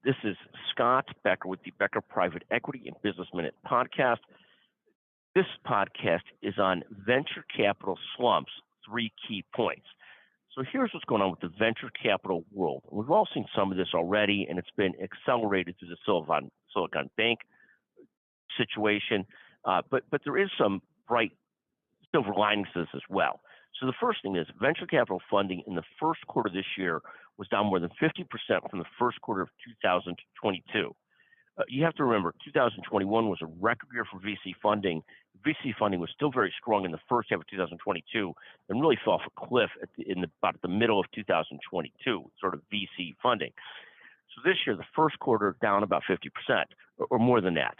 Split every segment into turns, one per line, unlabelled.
This is Scott Becker with the Becker Private Equity and Business Minute podcast. This podcast is on venture capital slumps, 3 key points. So here's what's going on with the venture capital world. We've all seen some of this already, and it's been accelerated through the Silicon Bank situation. But there is some bright silver linings to this as well. So the first thing is venture capital funding in the first quarter of this year was down more than 50% from the first quarter of 2022. You have to remember, 2021 was a record year for VC funding. VC funding was still very strong in the first half of 2022 and really fell off a cliff about the middle of 2022, sort of VC funding. So this year, the first quarter down about 50% or more than that.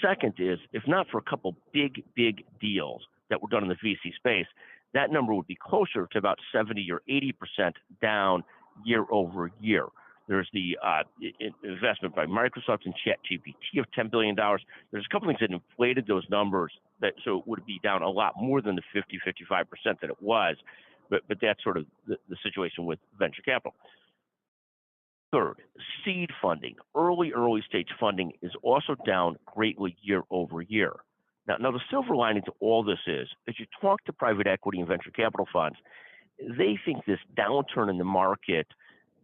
Second is, if not for a couple big deals that were done in the VC space, that number would be closer to about 70 or 80% down year over year. There's the investment by Microsoft in ChatGPT of $10 billion. There's a couple things that inflated those numbers, so it would be down a lot more than the 55% that it was. But that's sort of the situation with venture capital. Third, seed funding, early stage funding is also down greatly year over year. Now the silver lining to all this is, as you talk to private equity and venture capital funds, they think this downturn in the market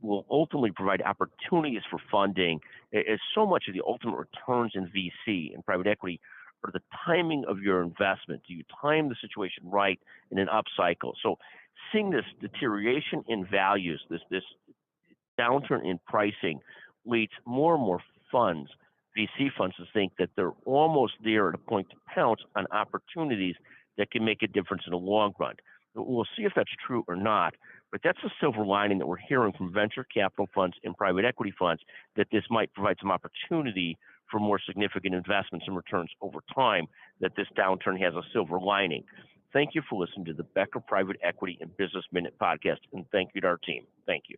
will ultimately provide opportunities for funding, as so much of the ultimate returns in VC and private equity are the timing of your investment. Do you time the situation right in an upcycle? So seeing this deterioration in values, this downturn in pricing, leads more and more funds, VC funds, to think that they're almost there at a point to pounce on opportunities that can make a difference in the long run. We'll see if that's true or not, but that's a silver lining that we're hearing from venture capital funds and private equity funds, that this might provide some opportunity for more significant investments and returns over time, that this downturn has a silver lining. Thank you for listening to the Becker Private Equity and Business Minute podcast, and thank you to our team. Thank you.